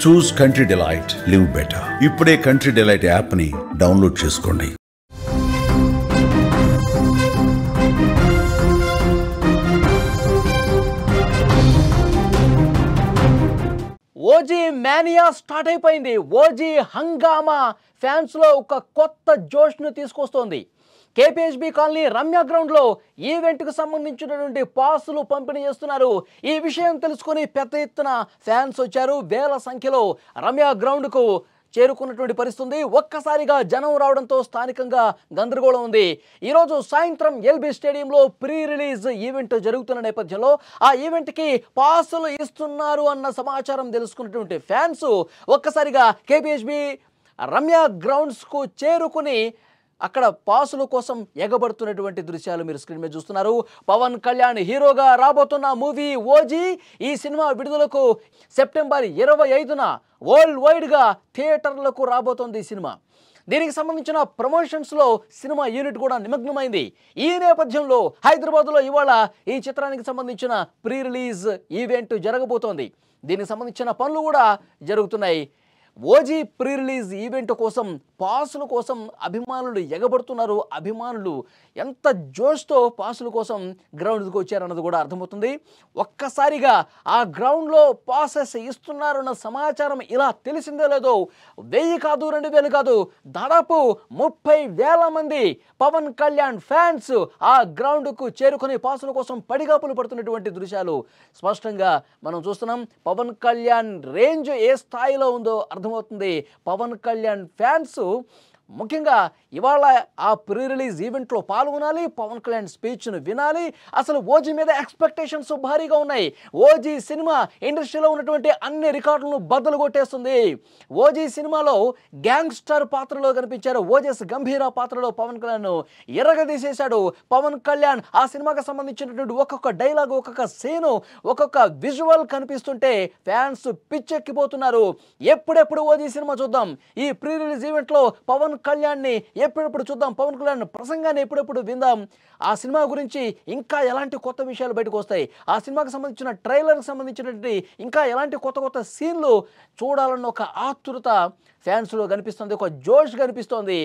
చూస్ country delight, live better. ఇప్పుడే country delight app ని download చేసుకోండి. ఓజీ మేనియా స్టార్ట్ అయిపోయింది. ఓజీ హంగామా ఫ్యాన్స్ లో ఒక కొత్త జోష్ను తీసుకొస్తోంది. కేపీహెచ్బీ కాలనీ రమ్య గ్రౌండ్లో ఈవెంట్కు సంబంధించినటువంటి పాసులు పంపిణీ చేస్తున్నారు. ఈ విషయం తెలుసుకుని పెద్ద ఎత్తున ఫ్యాన్స్ వచ్చారు. వేల సంఖ్యలో రమ్య గ్రౌండ్కు చేరుకున్నటువంటి పరిస్థితి. ఒక్కసారిగా జనం రావడంతో స్థానికంగా గందరగోళం ఉంది. ఈరోజు సాయంత్రం ఎల్బీ స్టేడియంలో ప్రీ రిలీజ్ ఈవెంట్ జరుగుతున్న నేపథ్యంలో ఆ ఈవెంట్కి పాసులు ఇస్తున్నారు అన్న సమాచారం తెలుసుకున్నటువంటి ఫ్యాన్స్ ఒక్కసారిగా కేపీహెచ్బీ రమ్య గ్రౌండ్స్కు చేరుకుని అక్కడ పాసుల కోసం ఎగబడుతున్నటువంటి దృశ్యాలు మీరు స్క్రీన్ మీద చూస్తున్నారు. పవన్ కళ్యాణ్ హీరోగా రాబోతున్న మూవీ ఓజీ, ఈ సినిమా విడుదలకు సెప్టెంబర్ 25న వరల్డ్ వైడ్గా థియేటర్లకు రాబోతోంది ఈ సినిమా. దీనికి సంబంధించిన ప్రమోషన్స్లో సినిమా యూనిట్ కూడా నిమగ్నమైంది. ఈ నేపథ్యంలో హైదరాబాద్లో ఇవాళ ఈ చిత్రానికి సంబంధించిన ప్రీ రిలీజ్ ఈవెంట్ జరగబోతోంది. దీనికి సంబంధించిన పనులు కూడా జరుగుతున్నాయి. ఓజీ ప్రీ రిలీజ్ ఈవెంట్ కోసం పాసుల కోసం అభిమానులు ఎగబడుతున్నారు. అభిమానులు ఎంత జోష్తో పాసుల కోసం గ్రౌండ్కి వచ్చారన్నది కూడా అర్థమవుతుంది. ఒక్కసారిగా ఆ గ్రౌండ్లో పాసెస్ ఇస్తున్నారన్న సమాచారం ఇలా తెలిసిందే లేదో 1000 కాదు 2000 కాదు, దాదాపు 30,000 మంది పవన్ కళ్యాణ్ ఫ్యాన్స్ ఆ గ్రౌండ్కు చేరుకుని పాసుల కోసం పడిగాపులు పడుతున్నటువంటి దృశ్యాలు స్పష్టంగా మనం చూస్తున్నాం. పవన్ కళ్యాణ్ రేంజ్ ఏ స్థాయిలో ఉందో అర్థమవుతుంది. పవన్ కళ్యాణ్ ఫ్యాన్స్ ముఖ్యంగా ఇవాళ ఆ ప్రీ రిలీజ్ ఈవెంట్లో పాల్గొనాలి, పవన్ కళ్యాణ్ స్పీచ్ను వినాలి. అసలు ఓజీ మీద ఎక్స్పెక్టేషన్స్ భారీగా ఉన్నాయి. ఓజీ సినిమా ఇండస్ట్రీలో ఉన్నటువంటి అన్ని రికార్డులను బద్దలు కొట్టేస్తుంది. ఓజీ సినిమాలో గ్యాంగ్స్టర్ పాత్రలో కనిపించారు. ఓజస్ గంభీర పాత్రలో పవన్ కళ్యాణ్ ఎర్రగదీసేశాడు. పవన్ కళ్యాణ్ ఆ సినిమాకి సంబంధించినటువంటి ఒక్కొక్క డైలాగ్, ఒక్కొక్క సీను, ఒక్కొక్క విజువల్ కనిపిస్తుంటే ఫ్యాన్స్ పిచ్చెక్కిపోతున్నారు. ఎప్పుడెప్పుడు ఓజీ సినిమా చూద్దాం, ఈ ప్రీ రిలీజ్ ఈవెంట్లో పవన్ కళ్యాణ్ని ఎప్పుడెప్పుడు చూద్దాం, పవన్ కళ్యాణ్ ప్రసంగాన్ని ఎప్పుడెప్పుడు విందాం, ఆ సినిమా గురించి ఇంకా ఎలాంటి కొత్త విషయాలు బయటకు వస్తాయి, ఆ సినిమాకి సంబంధించిన ట్రైలర్కి సంబంధించినటువంటి ఇంకా ఎలాంటి కొత్త కొత్త సీన్లు చూడాలన్న ఒక ఆతృత ఫ్యాన్స్లో కనిపిస్తుంది, ఒక జోష్ కనిపిస్తోంది.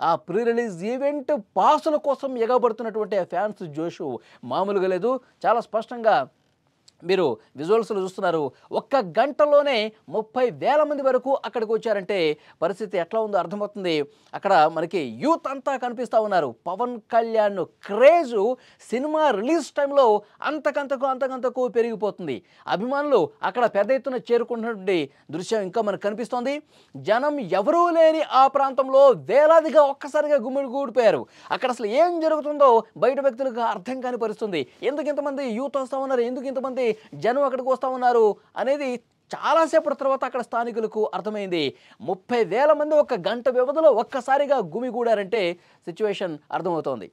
ఆ ప్రీ రిలీజ్ ఈవెంట్ పాసుల కోసం ఎగబడుతున్నటువంటి ఫ్యాన్స్ జోషు మామూలుగా లేదు. చాలా స్పష్టంగా మీరు విజువల్స్లో చూస్తున్నారు. ఒక్క గంటలోనే 30,000 మంది వరకు అక్కడికి వచ్చారంటే పరిస్థితి ఎట్లా ఉందో అర్థమవుతుంది. అక్కడ మనకి యూత్ అంతా కనిపిస్తూ ఉన్నారు. Pawan Kalyan craze cinema release టైంలో అంతకంతకు పెరిగిపోతుంది. అభిమానులు అక్కడ పెద్ద ఎత్తున చేరుకున్నటువంటి దృశ్యం ఇంకా మనకు కనిపిస్తోంది. జనం ఎవరూ లేని ఆ ప్రాంతంలో వేలాదిగా ఒక్కసారిగా గుమిగూడిపోయారు. అక్కడ అసలు ఏం జరుగుతుందో బయట వ్యక్తులకు అర్థం కాని పరిస్థితుంది. ఎందుకు ఇంతమంది యూత్ వస్తూ ఉన్నారు, ఎందుకు ఇంతమంది జనం అక్కడికి వస్తూ ఉన్నారు అనేది చాలాసేపటి తర్వాత అక్కడ స్థానికులకు అర్థమైంది. 30,000 మంది ఒక గంట వ్యవధిలో ఒక్కసారిగా గుమిగూడారంటే సిచ్యువేషన్ అర్థమవుతోంది.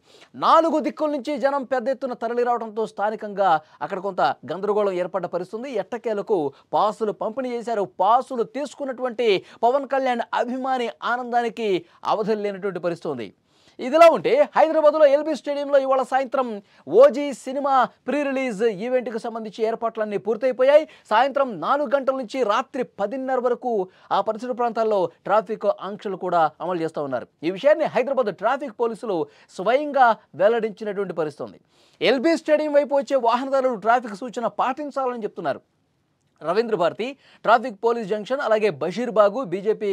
4 దిక్కుల నుంచి జనం పెద్ద ఎత్తున తరలి రావడంతో స్థానికంగా అక్కడ కొంత గందరగోళం ఏర్పడ్డ పరిస్థితుంది. ఎట్టకేలకు పాసులు పంపిణీ చేశారు. పాసులు తీసుకున్నటువంటి పవన్ కళ్యాణ్ అభిమాని ఆనందానికి అవధులు లేనటువంటి పరిస్థితుంది. ఇదిలా ఉంటే హైదరాబాద్లో ఎల్బీ స్టేడియంలో ఇవాళ సాయంత్రం ఓజీ సినిమా ప్రీ రిలీజ్ ఈవెంట్కి సంబంధించి ఏర్పాట్లన్నీ పూర్తయిపోయాయి. సాయంత్రం 4 గంటల నుంచి రాత్రి 10:30 వరకు ఆ పరిసర ప్రాంతాల్లో ట్రాఫిక్ ఆంక్షలు కూడా అమలు చేస్తూ ఉన్నారు. ఈ విషయాన్ని హైదరాబాద్ ట్రాఫిక్ పోలీసులు స్వయంగా వెల్లడించినటువంటి పరిస్థితి. ఎల్బీ స్టేడియం వైపు వచ్చే వాహనదారులు ట్రాఫిక్ సూచన పాటించాలని చెప్తున్నారు. Ravindra Bharathi, traffic police junction, అలాగే బషీర్బాగు, బీజేపీ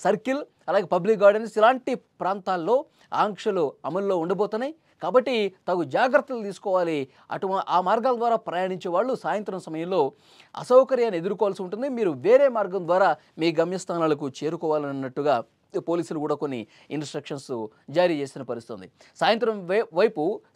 సర్కిల్, అలాగే పబ్లిక్ గార్డెన్స్ ఇలాంటి ప్రాంతాల్లో ఆంక్షలు అమల్లో ఉండబోతున్నాయి. కాబట్టి తగు జాగ్రత్తలు తీసుకోవాలి. ఆ మార్గాల ద్వారా ప్రయాణించే వాళ్ళు సాయంత్రం సమయంలో అసౌకర్యాన్ని ఎదుర్కోవాల్సి ఉంటుంది. మీరు వేరే మార్గం ద్వారా మీ గమ్యస్థానాలకు చేరుకోవాలన్నట్టుగా పోలీసులు కూడా కొన్ని ఇన్స్ట్రక్షన్స్ జారీ చేసిన పరిస్థితుంది.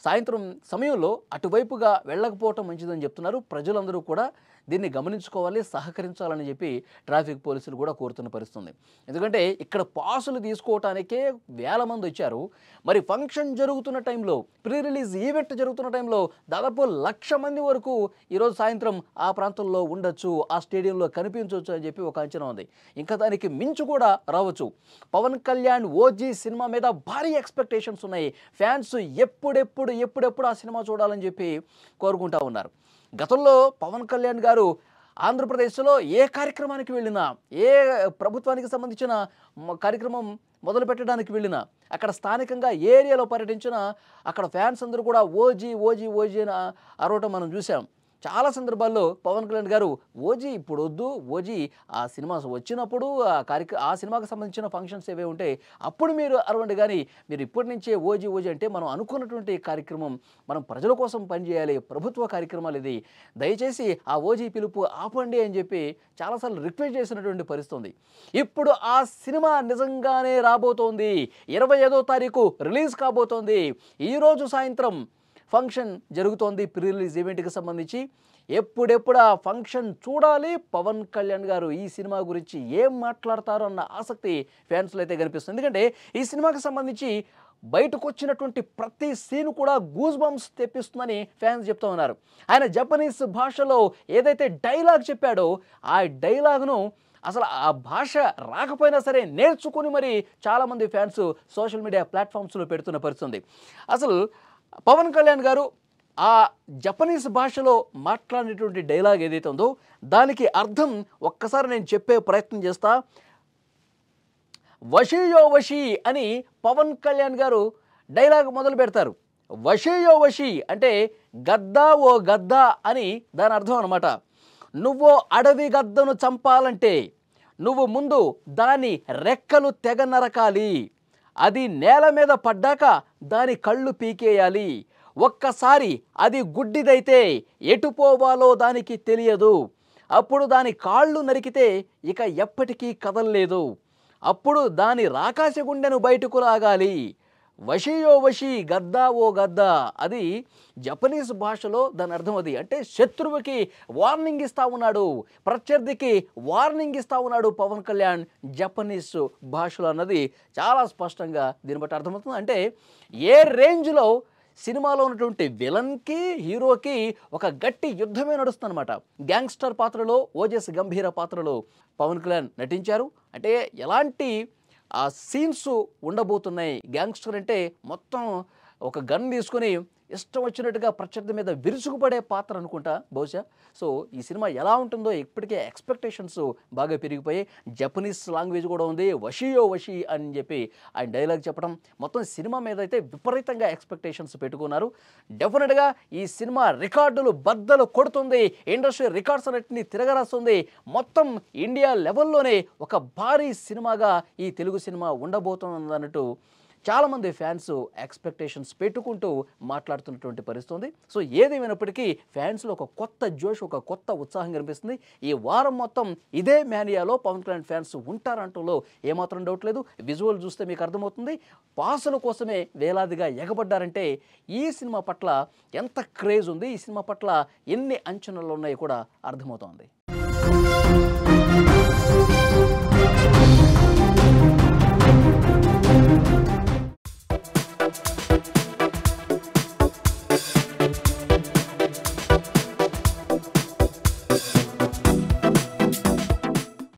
సాయంత్రం సమయంలో అటువైపుగా వెళ్ళకపోవటం మంచిదని చెప్తున్నారు. ప్రజలందరూ కూడా దీన్ని గమనించుకోవాలి, సహకరించాలని చెప్పి ట్రాఫిక్ పోలీసులు కూడా కోరుతున్న పరిస్థితుంది. ఎందుకంటే ఇక్కడ పాసులు తీసుకోవటానికే వేల మంది వచ్చారు. మరి ఫంక్షన్ జరుగుతున్న టైంలో, ప్రీ రిలీజ్ ఈవెంట్ జరుగుతున్న టైంలో దాదాపు 1,00,000 మంది వరకు ఈరోజు సాయంత్రం ఆ ప్రాంతంలో ఉండొచ్చు, ఆ స్టేడియంలో కనిపించవచ్చు అని చెప్పి ఒక అంచనా ఉంది. ఇంకా దానికి మించి కూడా రావచ్చు. పవన్ కళ్యాణ్ ఓజీ సినిమా మీద భారీ ఎక్స్పెక్టేషన్స్ ఉన్నాయి. ఫ్యాన్స్ ఎప్పుడెప్పుడు ఆ సినిమా చూడాలని చెప్పి కోరుకుంటా ఉన్నారు. గతంలో పవన్ కళ్యాణ్ గారు ఆంధ్రప్రదేశ్లో ఏ కార్యక్రమానికి వెళ్ళినా, ఏ ప్రభుత్వానికి సంబంధించిన కార్యక్రమం మొదలు పెట్టడానికి వెళ్ళినా, అక్కడ స్థానికంగా ఏరియాలో పర్యటించినా అక్కడ ఫ్యాన్స్ అందరూ కూడా ఓజీ ఓజీ ఓజీ అని అరవటం మనం చూసాం. చాలా సందర్భాల్లో పవన్ కళ్యాణ్ గారు ఓజీ ఇప్పుడు వద్దు, ఓజీ ఆ సినిమా వచ్చినప్పుడు ఆ సినిమాకి సంబంధించిన ఫంక్షన్స్ ఏవే ఉంటే అప్పుడు మీరు అరవండి, కానీ మీరు ఇప్పటి నుంచే ఓజీ ఓజీ అంటే మనం అనుకున్నటువంటి కార్యక్రమం, మనం ప్రజల కోసం పనిచేయాలి, ప్రభుత్వ కార్యక్రమాలు ఇది, దయచేసి ఆ ఓజీ పిలుపు ఆపండి అని చెప్పి చాలాసార్లు రిక్వెస్ట్ చేసినటువంటి పరిస్థితి. ఇప్పుడు ఆ సినిమా నిజంగానే రాబోతోంది. 25వ తారీఖు రిలీజ్ కాబోతోంది. ఈరోజు సాయంత్రం ఫంక్షన్ జరుగుతోంది ప్రీ రిలీజ్ ఈవెంట్కి సంబంధించి. ఎప్పుడెప్పుడు ఆ ఫంక్షన్ చూడాలి, పవన్ కళ్యాణ్ గారు ఈ సినిమా గురించి ఏం మాట్లాడతారో అన్న ఆసక్తి ఫ్యాన్స్లో అయితే కనిపిస్తుంది. ఎందుకంటే ఈ సినిమాకి సంబంధించి బయటకు వచ్చినటువంటి ప్రతి సీన్ కూడా గూస్ బంప్స్ తెప్పిస్తుందని ఫ్యాన్స్ చెప్తూ ఉన్నారు. ఆయన జపనీస్ భాషలో ఏదైతే డైలాగ్ చెప్పాడో ఆ డైలాగ్ను అసలు ఆ భాష రాకపోయినా సరే నేర్చుకుని మరి చాలామంది ఫ్యాన్స్ సోషల్ మీడియా ప్లాట్ఫామ్స్లో పెడుతున్న పరిస్థితుంది. అసలు పవన్ కళ్యాణ్ గారు ఆ జపనీస్ భాషలో మాట్లాడినటువంటి డైలాగ్ ఏదైతే ఉందో దానికి అర్థం ఒక్కసారి నేను చెప్పే ప్రయత్నం చేస్తా. వషీయో వషీ అని పవన్ కళ్యాణ్ గారు డైలాగ్ మొదలు పెడతారు. వషీయో వషీ అంటే గద్దా ఓ గద్దా అని దాని అర్థం అనమాట. నువ్వు అడవి గద్దను చంపాలంటే నువ్వు ముందు దాని రెక్కలు తెగ నరకాలి, అది నేల మీద పడ్డాక దాని కళ్ళు పీకేయాలి, ఒక్కసారి అది గుడ్డిదైతే ఎటు పోవాలో దానికి తెలియదు, అప్పుడు దాని కాళ్ళు నరికితే ఇక ఎప్పటికీ కదలలేదు, అప్పుడు దాని రాకాశ గుండెను బయటకు లాగాలి. వషీయో వషీ గద్దా ఓ గద్దా, అది జపనీస్ భాషలో దాని అర్థం. అది అంటే శత్రువుకి వార్నింగ్ ఇస్తా ఉన్నాడు, ప్రత్యర్థికి వార్నింగ్ ఇస్తా ఉన్నాడు పవన్ కళ్యాణ్ జపనీస్ భాషలో అన్నది చాలా స్పష్టంగా దీన్ని బట్టి అర్థమవుతుంది. అంటే ఏ రేంజ్లో సినిమాలో ఉన్నటువంటి విలన్కి హీరోకి ఒక గట్టి యుద్ధమే నడుస్తుందన్నమాట. గ్యాంగ్స్టర్ పాత్రలో ఓజస్ గంభీర పాత్రలో పవన్ కళ్యాణ్ నటించారు. అంటే ఎలాంటి ఆ సీన్స్ ఉండబోతున్నాయి. గ్యాంగ్స్టర్ అంటే మొత్తం ఒక గన్ తీసుకొని ఇష్టం వచ్చినట్టుగా ప్రత్యర్థి మీద విరుచుకుపడే పాత్ర అనుకుంటా బహుశా. సో ఈ సినిమా ఎలా ఉంటుందో ఇప్పటికే ఎక్స్పెక్టేషన్స్ బాగా పెరిగిపోయి, జపనీస్ లాంగ్వేజ్ కూడా ఉంది, వషీయో వషీ అని చెప్పి ఆయన డైలాగ్ చెప్పడం, మొత్తం సినిమా మీద అయితే విపరీతంగా ఎక్స్పెక్టేషన్స్ పెట్టుకున్నారు. డెఫినెట్గా ఈ సినిమా రికార్డులు బద్దలు కొడుతుంది, ఇండస్ట్రీ రికార్డ్స్ అన్నింటినీ తిరగరాస్తుంది. మొత్తం ఇండియా లెవెల్లోనే ఒక భారీ సినిమాగా ఈ తెలుగు సినిమా ఉండబోతుంది అన్నట్టు చాలామంది ఫ్యాన్స్ ఎక్స్పెక్టేషన్స్ పెట్టుకుంటూ మాట్లాడుతున్నటువంటి పరిస్థితి ఉంది. సో ఏదేమైనప్పటికీ ఫ్యాన్స్లో ఒక కొత్త జోష్, ఒక కొత్త ఉత్సాహం కనిపిస్తుంది. ఈ వారం మొత్తం ఇదే మేనియాలో పవన్ కళ్యాణ్ ఫ్యాన్స్ ఉంటారంటూలో ఏమాత్రం డౌట్ లేదు. విజువల్ చూస్తే మీకు అర్థమవుతుంది. పాసుల కోసమే వేలాదిగా ఎగబడ్డారంటే ఈ సినిమా పట్ల ఎంత క్రేజ్ ఉంది, ఈ సినిమా పట్ల ఎన్ని అంచనాలు ఉన్నాయో కూడా అర్థమవుతోంది.